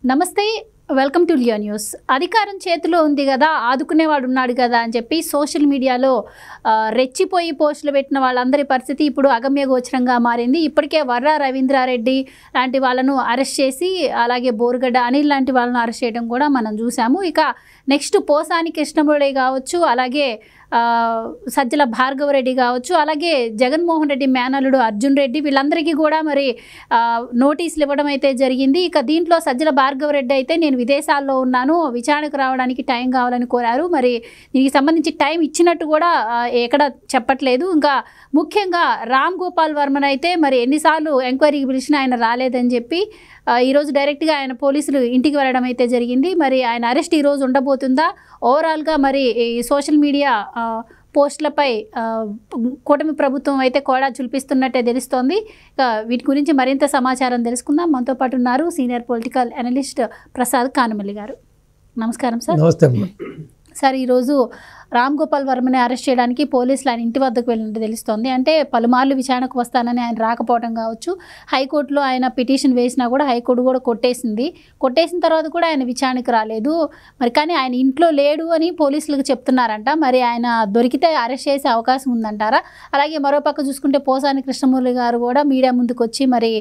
నమస్తే, welcome to Leo news. అధికారం చేతిలో ఉంది కదా, ఆదుకునేవాడు ఉన్నాడు కదా అని చెప్పి సోషల్ మీడియాలో రెచ్చిపోయి పోస్టులు పెట్టిన వాళ్ళందరి పరిస్థితి ఇప్పుడు అగమ్యగోచరంగా మారింది. ఇప్పటికే వర్రా రవీంద్రారెడ్డి లాంటి వాళ్ళను అరెస్ట్ చేసి, అలాగే బోరుగడ్డ అనిల్ లాంటి వాళ్ళను అరెస్ట్ చేయడం కూడా మనం చూసాము. ఇక నెక్స్ట్ పోసాని కృష్ణమురళి కావచ్చు, అలాగే సజ్జల భార్గవరెడ్డి కావచ్చు, అలాగే జగన్మోహన్ రెడ్డి మేనల్లుడు అర్జున్ రెడ్డి, వీళ్ళందరికీ కూడా మరి నోటీసులు ఇవ్వడం అయితే జరిగింది. ఇక దీంట్లో సజ్జల భార్గవరెడ్డి అయితే నేను విదేశాల్లో ఉన్నాను, విచారణకు రావడానికి టైం కావాలని కోరారు. మరి దీనికి సంబంధించి టైం ఇచ్చినట్టు కూడా ఎక్కడ చెప్పట్లేదు. ఇంకా ముఖ్యంగా రామ్ గోపాల్ వర్మన్ అయితే మరి ఎన్నిసార్లు ఎంక్వైరీకి పిలిచినా ఆయన రాలేదని చెప్పి ఈరోజు డైరెక్ట్గా ఆయన పోలీసులు ఇంటికి వెళ్ళడం అయితే జరిగింది. మరి ఆయన అరెస్ట్ ఈరోజు ఉండబోతుందా? ఓవరాల్గా మరి ఈ సోషల్ మీడియా పోస్టులపై కూటమి ప్రభుత్వం అయితే కూడా చూపిస్తున్నట్టే తెలుస్తోంది. వీటి గురించి మరింత సమాచారం తెలుసుకుందాం. మనతో పాటు ఉన్నారు సీనియర్ పొలిటికల్ అనలిస్ట్ ప్రసాద్ కానుమల్లి గారు. నమస్కారం సార్. నమస్తే సార్, ఈరోజు రామ్ గోపాల్ వర్మని అరెస్ట్ చేయడానికి పోలీసులు ఆయన ఇంటి వద్దకు వెళ్ళినట్టు తెలుస్తోంది. అంటే పలుమార్లు విచారణకు వస్తానని ఆయన రాకపోవడం కావచ్చు, హైకోర్టులో ఆయన పిటిషన్ వేసినా కూడా హైకోర్టు కూడా కొట్టేసిన తర్వాత కూడా ఆయన విచారణకు రాలేదు. మరి కానీ ఆయన ఇంట్లో లేడు అని పోలీసులకు చెప్తున్నారంట. మరి ఆయన దొరికితే అరెస్ట్ చేసే అవకాశం ఉందంటారా? అలాగే మరోపక్క చూసుకుంటే పోసాని కృష్ణమురళి గారు కూడా మీడియా ముందుకు వచ్చి మరి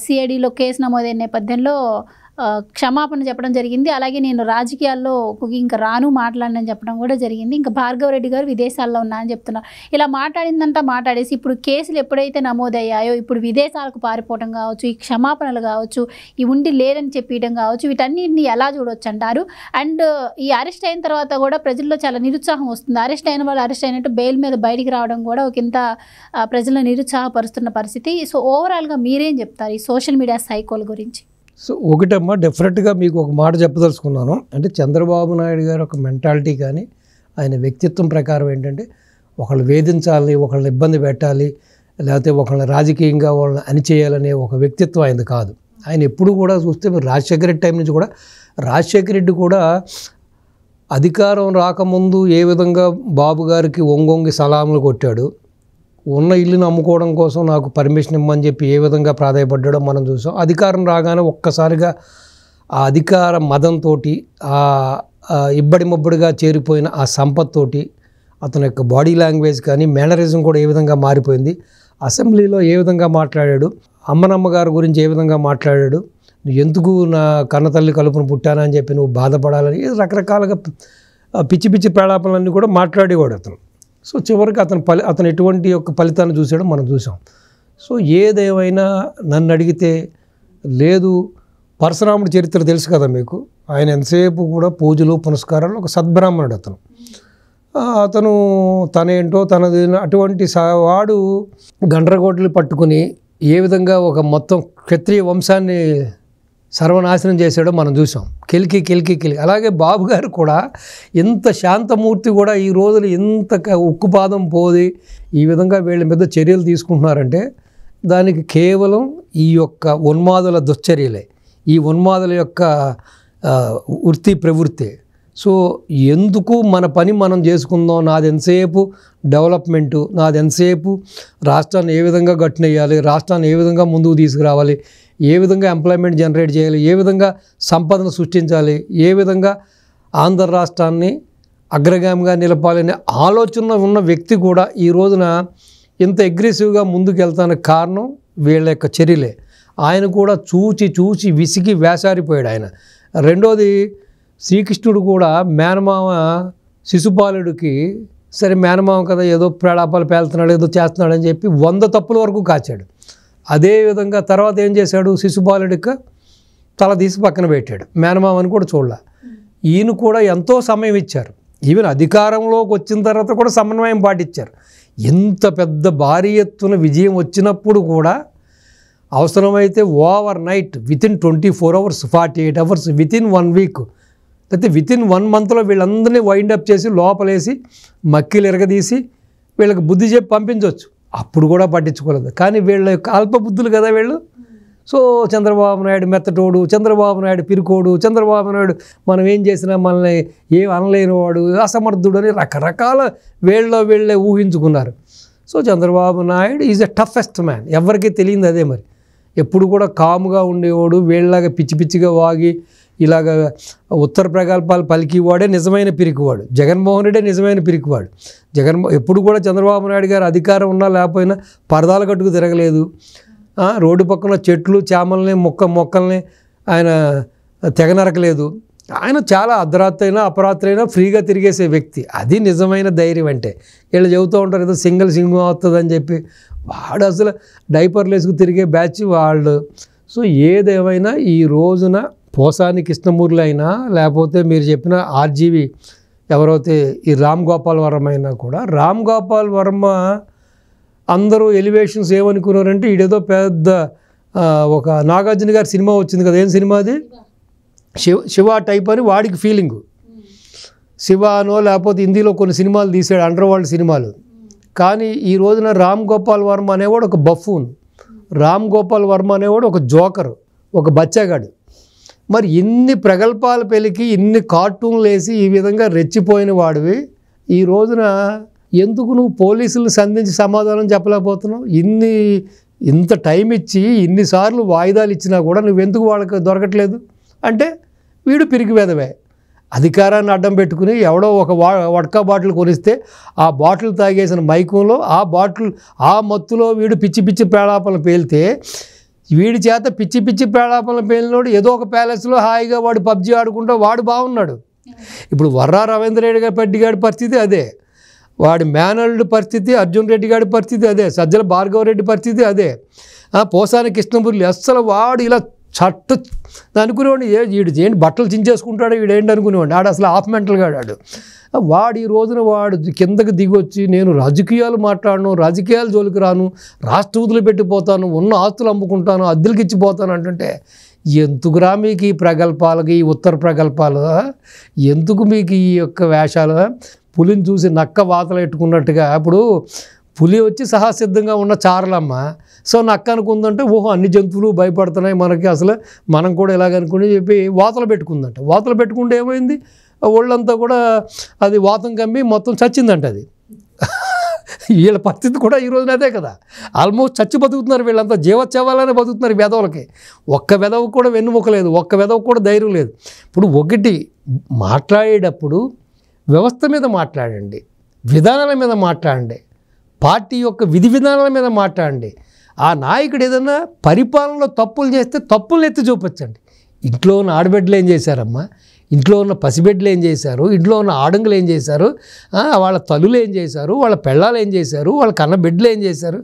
సిఐడిలో కేసు నమోదైన నేపథ్యంలో క్షమాపణ చెప్పడం జరిగింది. అలాగే నేను రాజకీయాల్లో ఇంకా రాను మాట్లాడనని చెప్పడం కూడా జరిగింది. ఇంకా భార్గవరెడ్డి గారు విదేశాల్లో ఉన్నా అని చెప్తున్నారు. ఇలా మాట్లాడేసి ఇప్పుడు కేసులు ఎప్పుడైతే నమోదయ్యాయో, ఇప్పుడు విదేశాలకు పారిపోవడం కావచ్చు, ఈ క్షమాపణలు కావచ్చు, ఈ ఉండి లేదని చెప్పడం కావచ్చు, వీటన్నిటిని ఎలా చూడొచ్చు అంటారు? అండ్ ఈ అరెస్ట్ అయిన తర్వాత కూడా ప్రజల్లో చాలా నిరుత్సాహం వస్తుంది. అరెస్ట్ అయిన వాళ్ళు అరెస్ట్ అయినట్టు బెయిల్ మీద బయటికి రావడం కూడా ఒకంత ప్రజలను నిరుత్సాహపరుస్తున్న పరిస్థితి. సో ఓవరాల్గా మీరేం చెప్తారు ఈ సోషల్ మీడియా సైకోల్ గురించి? సో ఒకటమ్మా, డెఫినెట్గా మీకు ఒక మాట చెప్పదలుచుకున్నాను. అంటే చంద్రబాబు నాయుడు గారు ఒక మెంటాలిటీ కానీ ఆయన వ్యక్తిత్వం ప్రకారం ఏంటంటే ఒకళ్ళు వేధించాలి, ఒకళ్ళని ఇబ్బంది పెట్టాలి, లేకపోతే ఒకళ్ళని రాజకీయంగా వాళ్ళని అణిచేయాలనే ఒక వ్యక్తిత్వం ఆయనది కాదు. ఆయన ఎప్పుడు కూడా చూస్తే మీరు రాజశేఖర రెడ్డి టైం నుంచి కూడా రాజశేఖర రెడ్డి కూడా అధికారం రాకముందు ఏ విధంగా బాబు గారికి వంగొంగి సలాములు కొట్టాడు, ఉన్న ఇల్లుని అమ్ముకోవడం కోసం నాకు పర్మిషన్ ఇమ్మని చెప్పి ఏ విధంగా ప్రాధాయపడ్డాడో మనం చూసాం. అధికారం రాగానే ఒక్కసారిగా ఆ అధికార మదంతో, ఆ ఇబ్బడి ముబ్బడిగా చేరిపోయిన ఆ సంపత్తోటి, అతని యొక్క బాడీ లాంగ్వేజ్ కానీ మేనరిజం కూడా ఏ విధంగా మారిపోయింది. అసెంబ్లీలో ఏ విధంగా మాట్లాడాడు, అమ్మనమ్మ గారి గురించి ఏ విధంగా మాట్లాడాడు, నువ్వు ఎందుకు నా కన్నతల్లి కలుపును పుట్టానా అని చెప్పి నువ్వు బాధపడాలని రకరకాలుగా పిచ్చి పిచ్చి ప్రలాపనలన్నీ కూడా మాట్లాడేవాడు అతను. సో చివరికి అతను ఎటువంటి యొక్క ఫలితాన్ని చూసాడో మనం చూసాం. సో ఏదేమైనా నన్ను అడిగితే లేదు, పరశురాముడి చరిత్ర తెలుసు కదా మీకు. ఆయన ఎంతసేపు కూడా పూజలు పునస్కారాలు, ఒక సద్బ్రాహ్మణుడు అతను తనేంటో తనది అటువంటి వాడు గండ్రగోడలు పట్టుకుని ఏ విధంగా ఒక మొత్తం క్షత్రియ వంశాన్ని సర్వనాశనం చేశాడో మనం చూసాం. కెలికి. అలాగే బాబు గారు కూడా ఎంత శాంతమూర్తి కూడా ఈ రోజులు ఎంత ఉక్కుపాదం పోది ఈ విధంగా వీళ్ళ మీద చర్యలు తీసుకుంటున్నారంటే దానికి కేవలం ఈ యొక్క ఉన్మాదుల దుశ్చర్యలే, ఈ ఉన్మాదుల యొక్క వృత్తి ప్రవృత్తి. సో ఎందుకు మన పని మనం చేసుకుందాం, నాది ఎంతసేపు డెవలప్మెంటు, నాది ఎంతసేపు రాష్ట్రాన్ని ఏ విధంగా గట్టునేయాలి, రాష్ట్రాన్ని ఏ విధంగా ముందుకు తీసుకురావాలి, ఏ విధంగా ఎంప్లాయ్మెంట్ జనరేట్ చేయాలి, ఏ విధంగా సంపదను సృష్టించాలి, ఏ విధంగా ఆంధ్ర రాష్ట్రాన్ని అగ్రగామిగా నిలపాలనే ఆలోచన ఉన్న వ్యక్తి కూడా ఈ రోజున ఇంత అగ్రెసివ్గా ముందుకు వెళ్తానికి కారణం వీళ్ళ యొక్క చర్యలే. ఆయన కూడా చూచి విసిగి వేసారిపోయాడు ఆయన. రెండోది, శ్రీకృష్ణుడు కూడా మేనమామ శిశుపాలుడికి సరే మేనమామ కదా ఏదో ప్రేలాపాలు పేలుతున్నాడు, ఏదో చేస్తున్నాడు అని చెప్పి 100 తప్పుల వరకు కాచాడు. అదేవిధంగా తర్వాత ఏం చేశాడు, శిశుపాలుడికి తల తీసి పక్కన పెట్టాడు, మేనమామని కూడా చూడాల. ఈయన కూడా ఎంతో సమయం ఇచ్చారు. ఈవెన్ అధికారంలోకి వచ్చిన తర్వాత కూడా సమన్వయం పాటించారు. ఎంత పెద్ద భారీ ఎత్తున విజయం వచ్చినప్పుడు కూడా అవసరమైతే over night within 24 hours 48 hours within 1 week లేకపోతే వితిన్ 1 monthలో వీళ్ళందరినీ వైండప్ చేసి లోపలేసి మక్కిలు ఎరగదీసి వీళ్ళకి బుద్ధి చెప్పి పంపించవచ్చు. అప్పుడు కూడా పట్టించుకోలేదు. కానీ వీళ్ళ యొక్క అల్పబుద్ధులు కదా వీళ్ళు. సో చంద్రబాబు నాయుడు మెత్తటోడు, చంద్రబాబు నాయుడు పిరుకోడు, చంద్రబాబు నాయుడు మనం ఏం చేసినా మనల్ని ఏం అనలేనివాడు, అసమర్థుడు అని రకరకాల వీళ్ళే ఊహించుకున్నారు. So Chandrababu Naidu is a toughest man. ఎవరికి తెలియదు అదే. మరి ఎప్పుడు కూడా కాముగా ఉండేవాడు, వీళ్ళలాగా పిచ్చి పిచ్చిగా వాగి ఇలాగ ఉత్తర ప్రగల్భాలు పలికివాడే నిజమైన పిరికివాడు. జగన్మోహన్ రెడ్డి నిజమైన పిరికివాడు. ఎప్పుడు కూడా చంద్రబాబు నాయుడు గారు అధికారం ఉన్నా లేకపోయినా పరదాలు కట్టుకు తిరగలేదు. రోడ్డు పక్కన చెట్లు చేమల్ని మొక్కల్ని ఆయన తెగ నరకలేదు. ఆయన చాలా అర్ధరాత్రి అయినా అపరాత్రి అయినా ఫ్రీగా తిరిగేసే వ్యక్తి. అది నిజమైన ధైర్యం అంటే. వీళ్ళు చెబుతూ ఉంటారు ఏదో సింగిల్ అవుతుందని చెప్పి. వాడు అసలు డైపర్లు వేసుకు తిరిగే బ్యాచ్ వాళ్ళు. సో ఏదేమైనా ఈ రోజున పోసాని కృష్ణమూర్తి అయినా లేకపోతే మీరు చెప్పిన ఆర్జీవి ఎవరైతే ఈ రామ్ గోపాల్ వర్మ అయినా కూడా, రామ్ గోపాల్ వర్మ అందరూ ఎలివేషన్స్ ఏమనుకున్నారంటే ఈడేదో పెద్ద ఒక నాగార్జున గారి సినిమా వచ్చింది కదా, ఏం సినిమా అది, శివ టైప్ అని వాడికి ఫీలింగు. శివ అనో లేకపోతే హిందీలో కొన్ని సినిమాలు తీసాడు, అండర్ వరల్డ్ సినిమాలు. కానీ ఈ రోజున రామ్ గోపాల్ వర్మ అనేవాడు ఒక బఫూన్, రామ్ గోపాల్ వర్మ అనేవాడు ఒక జోకరు, ఒక బచ్చాగాడు. మరి ఇన్ని ప్రగల్భాలు పెలికి ఇన్ని కార్టూన్లు వేసి ఈ విధంగా రెచ్చిపోయిన వాడివి ఈ రోజున ఎందుకు నువ్వు పోలీసులను సంధించి సమాధానం చెప్పలేకపోతున్నావు? ఇంత టైం ఇచ్చి ఇన్నిసార్లు వాయిదాలు ఇచ్చినా కూడా నువ్వెందుకు వాళ్ళకి దొరకట్లేదు అంటే వీడు పిరికి వెదవే. అధికారాన్ని అడ్డం పెట్టుకుని ఎవడో ఒక వడ్కా బాటిల్ కొనిస్తే ఆ బాటిల్ తాగేసిన మైకంలో ఆ మత్తులో వీడు పిచ్చి పిచ్చి పేళాపలు పేలితే వీడి చేత పిచ్చి పిచ్చి పేళాపలు పేలినోడు ఏదో ఒక ప్యాలెస్లో హాయిగా వాడు పబ్జీ ఆడుకుంటూ వాడు బాగున్నాడు. ఇప్పుడు వర్రా రవీంద్ర రెడ్డి గారి పరిస్థితి అదే, వాడి మేనల్డ్ పరిస్థితి, అర్జున్ రెడ్డి గారి పరిస్థితి అదే, సజ్జల భార్గవ రెడ్డి పరిస్థితి అదే, పోసాని కృష్ణమూర్తి అస్సలు వాడు ఇలా అనుకునేవాడిని వీడు ఏంటి బట్టలు చించేసుకుంటాడు వీడు ఏంటి అనుకునేవాడిని. ఆడు అసలు హాఫ్ మెంటల్గా ఆడాడు. వాడు ఈ రోజున వాడు కిందకి దిగొచ్చి నేను రాజకీయాలు మాట్లాడను, రాజకీయాలు జోలికి రాను, రాష్ట్ర వదిలిపెట్టిపోతాను, ఉన్న ఆస్తులు అమ్ముకుంటాను, అద్దెలకి ఇచ్చిపోతాను అంటుంటే ఎందుకురా మీకు ఈ ప్రగల్భాలకి, ఈ ఉత్తర ప్రగల్భాలు, ఎందుకు మీకు ఈ యొక్క వేషాలు? పులిని చూసి నక్క వాతలు పెట్టుకున్నట్టుగా ఇప్పుడు పులి వచ్చి సహసిద్ధంగా ఉన్న చారలమ్మ, సో నక్క అనుకుందంటే ఓహో అన్ని జంతువులు భయపడుతున్నాయి మనకి, అసలు మనం కూడా ఇలాగనుకుని చెప్పి వాతలు పెట్టుకుందంట. వాతలు పెట్టుకుంటే ఏమైంది, ఒళ్ళంతా కూడా అది వాతం కమ్మి మొత్తం చచ్చిందంట. అది వీళ్ళ పరిస్థితి కూడా ఈ రోజున అదే కదా, ఆల్మోస్ట్ చచ్చి బతుకుతున్నారు వీళ్ళంతా, జీవోత్సవాలనే బతుకుతున్నారు. వెధవలకి ఒక్క వెధవ కూడా వెన్నుముక లేదు, ఒక్క వెధవ కూడా ధైర్యం లేదు. ఇప్పుడు ఒకటి మాట్లాడేటప్పుడు వ్యవస్థ మీద మాట్లాడండి, విధానాల మీద మాట్లాడండి, పార్టీ యొక్క విధి విధానాల మీద మాట్లాడండి. ఆ నాయకుడు ఏదైనా పరిపాలనలో తప్పులు చేస్తే తప్పులు ఎత్తి చూపించండి. ఇంట్లో ఉన్న ఆడబిడ్డలు ఏం చేశారమ్మా, ఇంట్లో ఉన్న పసిబిడ్డలు ఏం చేశారు, ఇంట్లో ఉన్న ఆడంగులు ఏం చేశారు, వాళ్ళ తల్లులు ఏం చేశారు, వాళ్ళ పెళ్ళాలు ఏం చేశారు, వాళ్ళ కన్న బిడ్డలు ఏం చేశారు,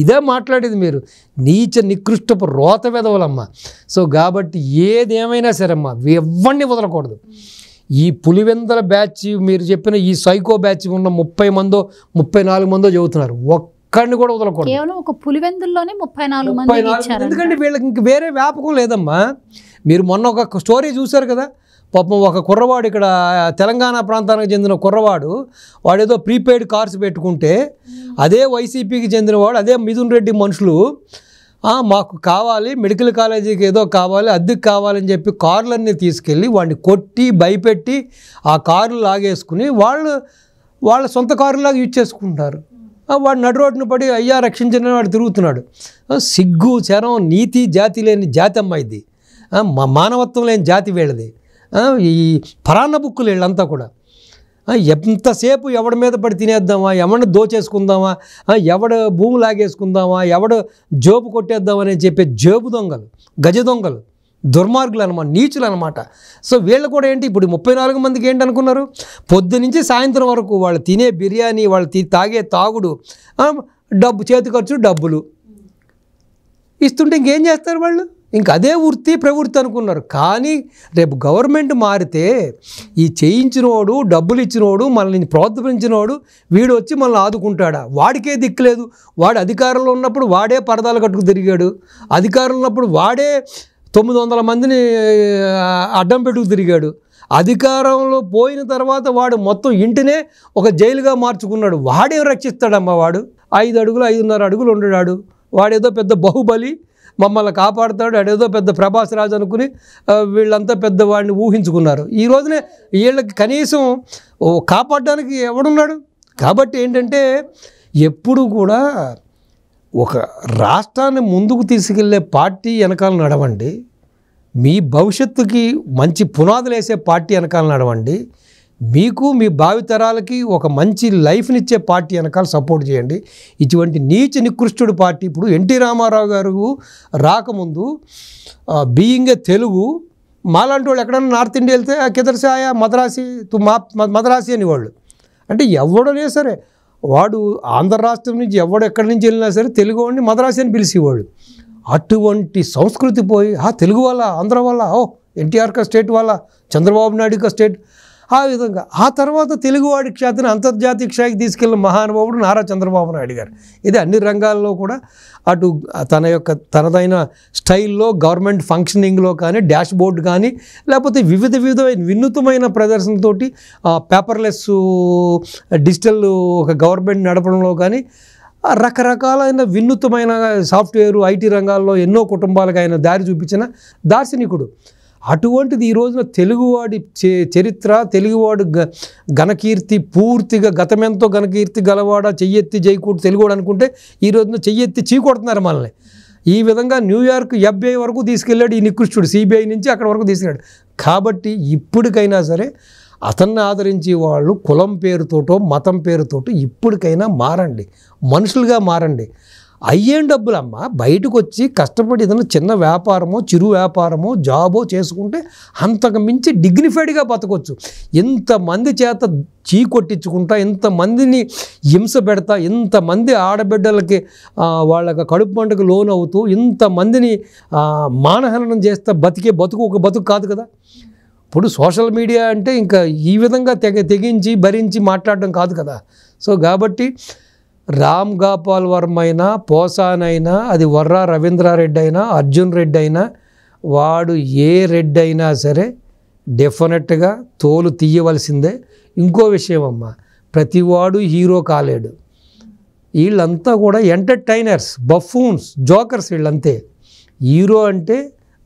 ఇదే మాట్లాడేది మీరు. నీచ నికృష్టపు రోత వెదవలమ్మ. సో కాబట్టి ఏదేమైనా సరే అమ్మా ఎవరిని వదలకూడదు. ఈ పులివెందల బ్యాచ్ మీరు చెప్పిన ఈ సైకో బ్యాచ్ ఉన్న 30 మందో 34 మందో చెబుతున్నారు, ఒక్కడిని కూడా వదలకూడదు. కేవలం ఒక పులివెందుల్లోనే 34 మంది ఇచ్చారు. ఎందుకంటే వీళ్ళకి ఇంక వేరే వ్యాపకం లేదమ్మా. మీరు మొన్న ఒక స్టోరీ చూశారు కదా, పాపం ఒక కుర్రవాడు ఇక్కడ తెలంగాణ ప్రాంతానికి చెందిన కుర్రవాడు, వాడేదో ప్రీపెయిడ్ కార్స్ పెట్టుకుంటే అదే వైసీపీకి చెందినవాడు, అదే మిథున్ రెడ్డి మనుషులు మాకు కావాలి, మెడికల్ కాలేజీకి ఏదో కావాలి, అద్దెకి కావాలని చెప్పి కార్లన్నీ తీసుకెళ్ళి వాడిని కొట్టి భయపెట్టి ఆ కార్లు లాగేసుకుని వాళ్ళ సొంత కారులాగా యూజ్ చేసుకుంటారు. వాడు నడు రోడ్డును పడి అయ్యా రక్షించిన వాడు తిరుగుతున్నాడు. సిగ్గు శరం నీతి జాతి లేని జాతి అమ్మ ఇది, మానవత్వం లేని జాతి వీళ్ళది. ఈ పరాన్న బుక్కులు వీళ్ళంతా కూడా ఎంతసేపు ఎవడి మీద పడి తినేద్దామా, ఎవడిని దోచేసుకుందామా, ఎవడ భూమి లాగేసుకుందామా, ఎవడ జోబు కొట్టేద్దామని చెప్పే జేబు దొంగలు, గజ దొంగలు, దుర్మార్గులు అనమాట, నీచులు అనమాట. సో వీళ్ళు కూడా ఏంటి, ఇప్పుడు 34 మందికి ఏంటి అనుకున్నారు, పొద్దు నుంచి సాయంత్రం వరకు వాళ్ళు తినే బిర్యానీ, వాళ్ళు తాగే తాగుడు, డబ్బు చేతి ఖర్చు డబ్బులు ఇస్తుంటే ఇంకేం చేస్తారు వాళ్ళు? ఇంక అదే వృత్తి ప్రవృత్తి అనుకున్నారు. కానీ రేపు గవర్నమెంట్ మారితే ఈ చేయించినోడు, డబ్బులు ఇచ్చినోడు, మనల్ని ప్రోత్సహించినోడు వీడు వచ్చి మనల్ని ఆదుకుంటాడా? వాడికే దిక్కులేదు. వాడు అధికారంలో ఉన్నప్పుడు వాడే పరదాలు కట్టుకు తిరిగాడు, అధికారంలో ఉన్నప్పుడు వాడే 900 మందిని అడ్డం పెట్టుకు తిరిగాడు. అధికారంలో పోయిన తర్వాత వాడు మొత్తం ఇంటినే ఒక జైలుగా మార్చుకున్నాడు. వాడేం రక్షిస్తాడమ్మా? వాడు 5 అడుగులు 5.5 అడుగులు ఉండడాడు, వాడేదో పెద్ద బాహుబలి, మమ్మల్ని కాపాడుతాడు, అడేదో పెద్ద ప్రభాస్ రాజు అనుకుని వీళ్ళంతా పెద్దవాడిని ఊహించుకున్నారు. ఈ రోజునే వీళ్ళకి కనీసం కాపాడడానికి ఎవడున్నాడు? కాబట్టి ఏంటంటే ఎప్పుడు కూడా ఒక రాష్ట్రాన్ని ముందుకు తీసుకెళ్లే పార్టీ వెనకాల నడవండి, మీ భవిష్యత్తుకి మంచి పునాదులు వేసే పార్టీ వెనకాల నడవండి, మీకు మీ భావితరాలకి ఒక మంచి లైఫ్నిచ్చే పార్టీ వెనకాల సపోర్ట్ చేయండి. ఇటువంటి నీచ నికృష్టుడు పార్టీ ఇప్పుడు ఎన్టీ రామారావు గారు రాకముందు బీయింగ్ ఏ తెలుగు మాలాంటి వాళ్ళు ఎక్కడైనా నార్త్ ఇండియా వెళ్తే కిదర్ సే ఆయా మద్రాసి మద్రాసి అనేవాళ్ళు. అంటే ఎవడనే సరే వాడు ఆంధ్ర రాష్ట్రం నుంచి ఎవడు ఎక్కడి నుంచి వెళ్ళినా సరే తెలుగు వాడిని మద్రాసి అని పిలిచేవాళ్ళు. అటువంటి సంస్కృతి పోయి తెలుగు వాళ్ళ ఆంధ్ర వాళ్ళ ఎన్టీఆర్ కా స్టేట్ వాళ్ళ చంద్రబాబు నాయుడు కా స్టేట్ ఆ విధంగా ఆ తర్వాత తెలుగువాడి ఖ్యాతిని అంతర్జాతీయ స్థాయికి తీసుకెళ్ళిన మహానుభావుడు నారా చంద్రబాబు నాయుడు గారు. ఇది అన్ని రంగాల్లో కూడా అటు తనదైన స్టైల్లో గవర్నమెంట్ ఫంక్షనింగ్లో కానీ డాష్ బోర్డు కానీ లేకపోతే వివిధమైన వినూత్నమైన ప్రదర్శనతోటి పేపర్లెస్ డిజిటల్ ఒక గవర్నమెంట్ నడపడంలో కానీ రకరకాలైన వినూత్నమైన సాఫ్ట్వేర్ ఐటీ రంగాల్లో ఎన్నో కుటుంబాలకు ఆయన దారి చూపించిన దార్శనికుడు. అటువంటిది ఈ రోజున తెలుగువాడి చరిత్ర, తెలుగువాడు ఘనకీర్తి, పూర్తిగా గతమెంతో ఘనకీర్తి గలవాడ చెయ్యెత్తి జైకూడు తెలుగువాడు అనుకుంటే ఈ రోజున చెయ్యెత్తి చీకొడుతున్నారు మనల్ని. ఈ విధంగా న్యూయార్క్ FBI వరకు తీసుకెళ్ళాడు ఈ నికృష్టుడు, CBI నుంచి అక్కడ వరకు తీసుకెళ్ళాడు. కాబట్టి ఇప్పటికైనా సరే అతన్ని ఆదరించి వాళ్ళు కులం పేరుతోటో మతం పేరుతోటో ఇప్పటికైనా మారండి, మనుషులుగా మారండి. అయ్యేం డబ్బులమ్మా బయటకు వచ్చి కష్టపడి ఏదైనా చిన్న వ్యాపారమో చిరు వ్యాపారమో జాబో చేసుకుంటే అంతకు మించి డిగ్నిఫైడ్గా బతకొచ్చు. ఇంతమంది చేత చీకొట్టించుకుంటా, ఇంతమందిని హింస పెడతా, ఇంతమంది ఆడబిడ్డలకి వాళ్ళకి కడుపు మంటకు లోన్ అవుతూ ఇంతమందిని మానహరణం చేస్తా బతికే బతుకు ఒక బతుకు కాదు కదా. ఇప్పుడు సోషల్ మీడియా అంటే ఇంకా ఈ విధంగా తెగించి భరించి మాట్లాడడం కాదు కదా. సో కాబట్టి రామ్ గోపాల్ వర్మ అయినా పోసానైనా అది వర్రా రవీంద్రారెడ్డి అయినా అర్జున్ రెడ్డి అయినా వాడు ఏ రెడ్డి అయినా సరే డెఫినెట్గా తోలు తీయవలసిందే. ఇంకో విషయం అమ్మ, ప్రతివాడు హీరో కాలేడు. వీళ్ళంతా కూడా ఎంటర్టైనర్స్, బఫూన్స్, జోకర్స్ వీళ్ళంతే. హీరో అంటే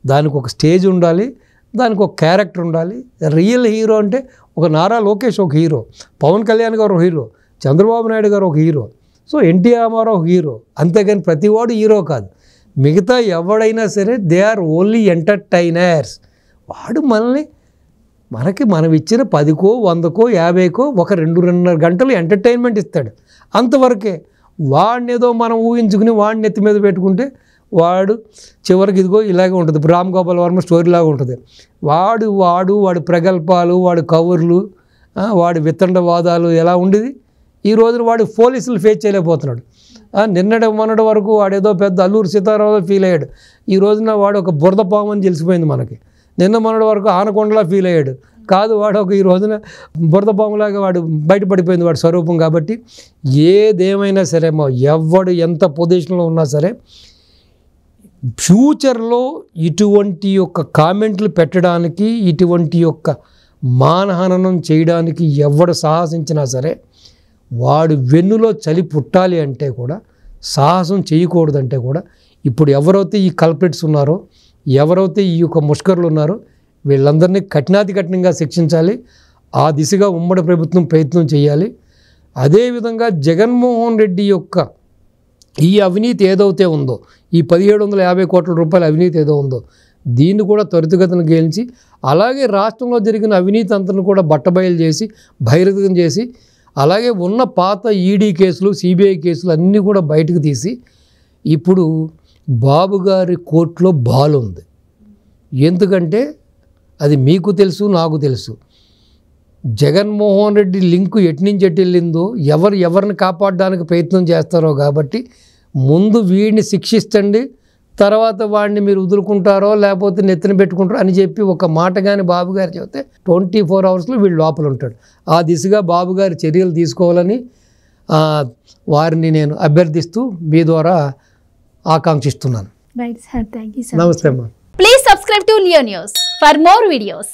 దానికి ఒక స్టేజ్ ఉండాలి, దానికి ఒక క్యారెక్టర్ ఉండాలి. రియల్ హీరో అంటే ఒక నారా లోకేష్ ఒక హీరో, పవన్ కళ్యాణ్ గారు ఒక హీరో, చంద్రబాబు నాయుడు గారు ఒక hero, so NTR Ramarao hero. అంతేగాని ప్రతివాడు హీరో కాదు. మిగతా ఎవడైనా సరే దే ఆర్ ఓన్లీ ఎంటర్టైనర్స్. వాడు మనకి మనం ఇచ్చిన 10కో 100కో 50కో ఒక 2-2.5 గంటలు ఎంటర్టైన్మెంట్ ఇస్తాడు, అంతవరకే. వాడిని ఏదో మనం ఊహించుకుని వాడిని ఎత్తి మీద పెట్టుకుంటే వాడు చివరికి ఇదిగో ఇలాగే ఉంటుంది. రామ్ గోపాల్ వర్మ స్టోరీ లాగా ఉంటుంది. వాడి ప్రగల్భాలు, వాడి కవర్లు, వాడి వితండవాదాలు ఎలా ఉండేది. ఈ రోజున వాడు పోలీసులు ఫేస్ చేయలేకపోతున్నాడు. మొన్నటి వరకు వాడేదో పెద్ద అల్లూరు సీతారామరావు ఫీల్ అయ్యాడు. ఈ రోజున వాడు ఒక బురద పాము అని తెలిసిపోయింది మనకి. మొన్నటి వరకు ఆనకొండలా ఫీల్ అయ్యాడు. కాదు, వాడు ఒక ఈ రోజున బురద పాములాగా వాడు బయటపడిపోయింది వాడి స్వరూపం. కాబట్టి ఏదేమైనా సరే ఎవడు ఎంత పొజిషన్లో ఉన్నా సరే ఫ్యూచర్లో ఇటువంటి యొక్క కామెంట్లు పెట్టడానికి, ఇటువంటి యొక్క మానహననం చేయడానికి ఎవడు సాహసించినా సరే వాడు వెన్నులో చలి పుట్టాలి అంటే కూడా, సాహసం చేయకూడదంటే కూడా, ఇప్పుడు ఎవరైతే ఈ కల్ప్రిట్స్ ఉన్నారో, ఎవరైతే ఈ యొక్క ముష్కరులు ఉన్నారో వీళ్ళందరినీ కఠినంగా శిక్షించాలి. ఆ దిశగా ఉమ్మడి ప్రభుత్వం ప్రయత్నం చేయాలి. అదేవిధంగా జగన్మోహన్ రెడ్డి యొక్క ఈ అవినీతి ఏదైతే ఉందో, ఈ 1750 కోట్ల రూపాయల అవినీతి ఏదో ఉందో దీన్ని కూడా త్వరితగతిన గెలిచి, అలాగే రాష్ట్రంలో జరిగిన అవినీతి అంతను కూడా బట్టబయలు చేసి బహిర్గతం చేసి, అలాగే ఉన్న పాత ఈడీ కేసులు, CBI కేసులు అన్నీ కూడా బయటకు తీసి, ఇప్పుడు బాబు గారి కోర్టులో బాల్ ఉంది. ఎందుకంటే అది మీకు తెలుసు, నాకు తెలుసు. జగన్మోహన్ రెడ్డి లింకు ఎట్నుంచి ఎటు వెళ్ళిందో, ఎవరిని కాపాడడానికి ప్రయత్నం చేస్తారో కాబట్టి ముందు వీడిని శిక్షిస్తండి, తర్వాత వాడిని మీరు వదులుకుంటారో లేకపోతే నెత్తిన పెట్టుకుంటారో అని చెప్పి ఒక మాట కానీ బాబు గారు చెబితే 24 అవర్స్లో వీళ్ళు లోపల ఉంటాడు. ఆ దిశగా బాబు గారి చర్యలు తీసుకోవాలని వారిని నేను అభ్యర్థిస్తూ మీ ద్వారా ఆకాంక్షిస్తున్నాను. Right sir, thank you sir. నమస్తే అమ్మా. Please subscribe to Leo News for more videos.